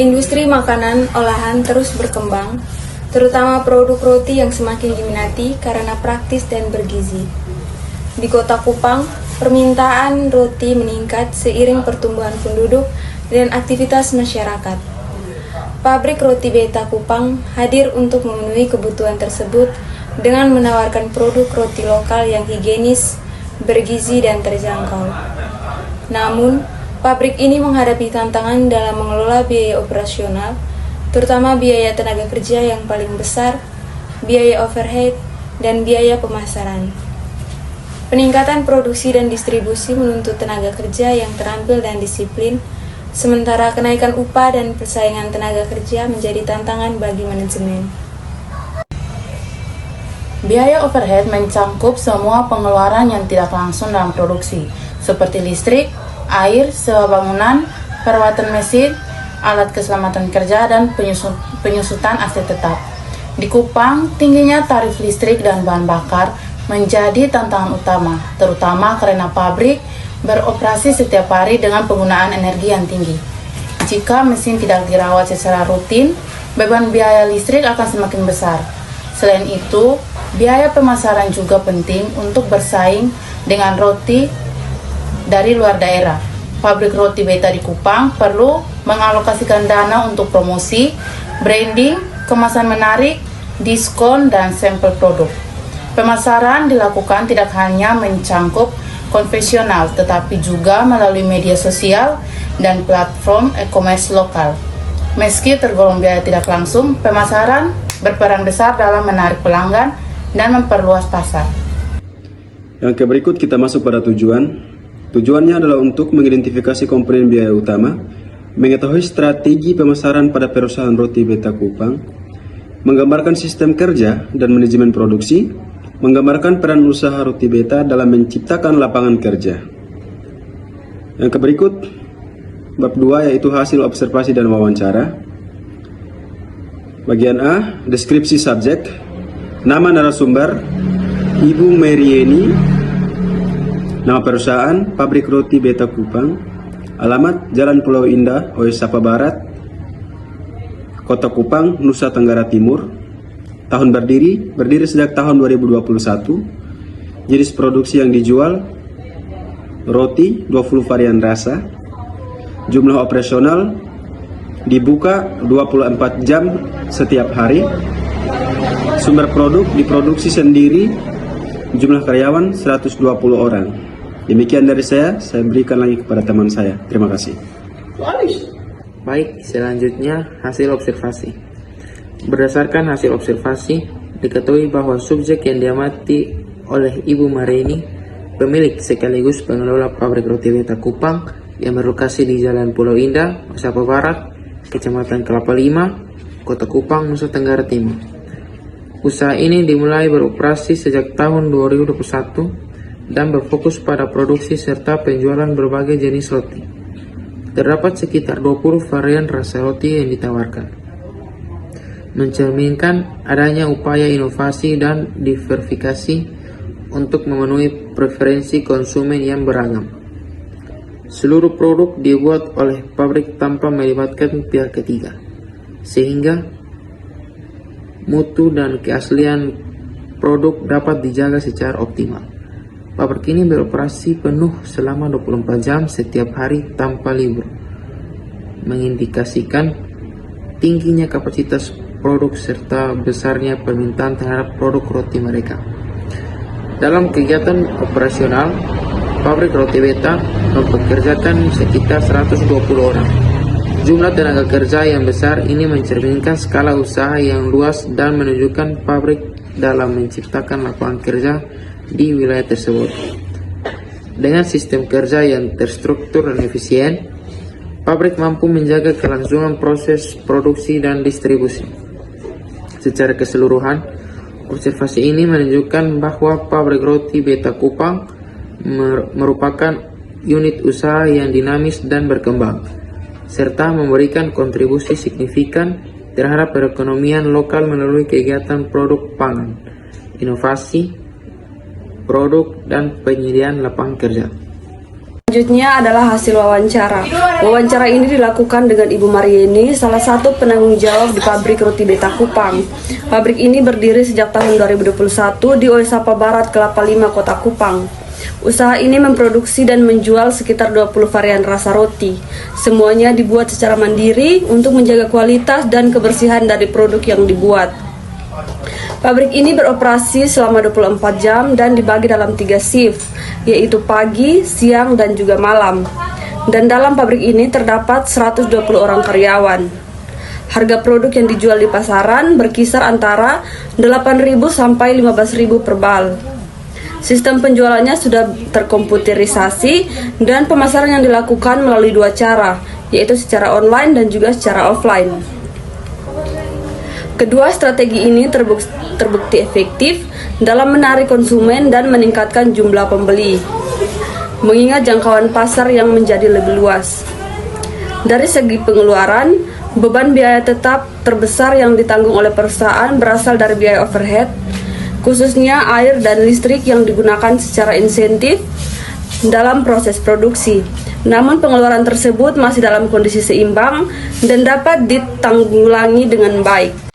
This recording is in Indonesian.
Industri makanan olahan terus berkembang, terutama produk roti yang semakin diminati karena praktis dan bergizi. Di Kota Kupang, permintaan roti meningkat seiring pertumbuhan penduduk dan aktivitas masyarakat. Pabrik Roti Beta Kupang hadir untuk memenuhi kebutuhan tersebut dengan menawarkan produk roti lokal yang higienis, bergizi, dan terjangkau. Namun, pabrik ini menghadapi tantangan dalam mengelola biaya operasional, terutama biaya tenaga kerja yang paling besar, biaya overhead, dan biaya pemasaran. Peningkatan produksi dan distribusi menuntut tenaga kerja yang terampil dan disiplin, sementara kenaikan upah dan persaingan tenaga kerja menjadi tantangan bagi manajemen. Biaya overhead mencangkup semua pengeluaran yang tidak langsung dalam produksi, seperti listrik, air, sewa bangunan, perawatan mesin, alat keselamatan kerja, dan penyusutan aset tetap. Di Kupang, tingginya tarif listrik dan bahan bakar menjadi tantangan utama, terutama karena pabrik beroperasi setiap hari dengan penggunaan energi yang tinggi. Jika mesin tidak dirawat secara rutin, beban biaya listrik akan semakin besar. Selain itu, biaya pemasaran juga penting untuk bersaing dengan roti dari luar daerah. Pabrik Roti Beta di Kupang perlu mengalokasikan dana untuk promosi, branding, kemasan menarik, diskon, dan sampel produk. Pemasaran dilakukan tidak hanya mencangkup konvensional, tetapi juga melalui media sosial dan platform e-commerce lokal. Meski tergolong biaya tidak langsung, pemasaran berperan besar dalam menarik pelanggan dan memperluas pasar. Yang berikut kita masuk pada tujuan. Tujuannya adalah untuk mengidentifikasi komponen biaya utama, mengetahui strategi pemasaran pada perusahaan Roti Beta Kupang, menggambarkan sistem kerja dan manajemen produksi, menggambarkan peran usaha Roti Beta dalam menciptakan lapangan kerja. Yang berikut, bab 2 yaitu hasil observasi dan wawancara. Bagian A, deskripsi subjek, nama narasumber, Ibu Marieni. Nama perusahaan, Pabrik Roti Beta Kupang. Alamat, Jalan Pulau Indah, Oesapa Barat, Kota Kupang, Nusa Tenggara Timur. Tahun berdiri sejak tahun 2021. Jenis produksi yang dijual, roti 20 varian rasa. Jumlah operasional, dibuka 24 jam setiap hari. Sumber produk diproduksi sendiri. Jumlah karyawan 120 orang. Demikian dari saya berikan lagi kepada teman saya. Terima kasih. Baik, selanjutnya hasil observasi. Berdasarkan hasil observasi, diketahui bahwa subjek yang diamati oleh Ibu Marieni, pemilik sekaligus pengelola pabrik Roti Beta Kupang yang berlokasi di Jalan Pulau Indah, Oesapa Barat, Kecamatan Kelapa Lima, Kota Kupang, Nusa Tenggara Timur. Usaha ini dimulai beroperasi sejak tahun 2021 dan berfokus pada produksi serta penjualan berbagai jenis roti. Terdapat sekitar 20 varian rasa roti yang ditawarkan, mencerminkan adanya upaya inovasi dan diversifikasi untuk memenuhi preferensi konsumen yang beragam. Seluruh produk dibuat oleh pabrik tanpa melibatkan pihak ketiga, sehingga mutu dan keaslian produk dapat dijaga secara optimal. Pabrik ini beroperasi penuh selama 24 jam setiap hari tanpa libur, mengindikasikan tingginya kapasitas produk serta besarnya permintaan terhadap produk roti mereka. Dalam kegiatan operasional, pabrik Roti Beta mempekerjakan sekitar 120 orang. Jumlah tenaga kerja yang besar ini mencerminkan skala usaha yang luas dan menunjukkan pabrik dalam menciptakan lapangan kerja di wilayah tersebut. Dengan sistem kerja yang terstruktur dan efisien, pabrik mampu menjaga kelangsungan proses produksi dan distribusi. Secara keseluruhan, observasi ini menunjukkan bahwa pabrik Roti Beta Kupang merupakan unit usaha yang dinamis dan berkembang, serta memberikan kontribusi signifikan terhadap perekonomian lokal melalui kegiatan produk pangan, inovasi, produk, dan penyediaan lapangan kerja. Selanjutnya adalah hasil wawancara. Wawancara ini dilakukan dengan Ibu Marieni, salah satu penanggung jawab di pabrik roti Beta Kupang. Pabrik ini berdiri sejak tahun 2021 di Oesapa Barat, Kelapa Lima, Kota Kupang. Usaha ini memproduksi dan menjual sekitar 20 varian rasa roti. Semuanya dibuat secara mandiri untuk menjaga kualitas dan kebersihan dari produk yang dibuat. Pabrik ini beroperasi selama 24 jam dan dibagi dalam 3 shift, yaitu pagi, siang, dan juga malam. Dan dalam pabrik ini terdapat 120 orang karyawan. Harga produk yang dijual di pasaran berkisar antara 8.000 sampai 15.000 per bal. Sistem penjualannya sudah terkomputerisasi dan pemasaran yang dilakukan melalui 2 cara, yaitu secara online dan juga secara offline. Kedua strategi ini terbukti efektif dalam menarik konsumen dan meningkatkan jumlah pembeli, mengingat jangkauan pasar yang menjadi lebih luas. Dari segi pengeluaran, beban biaya tetap terbesar yang ditanggung oleh perusahaan berasal dari biaya overhead, khususnya air dan listrik yang digunakan secara insentif dalam proses produksi. Namun pengeluaran tersebut masih dalam kondisi seimbang dan dapat ditanggulangi dengan baik.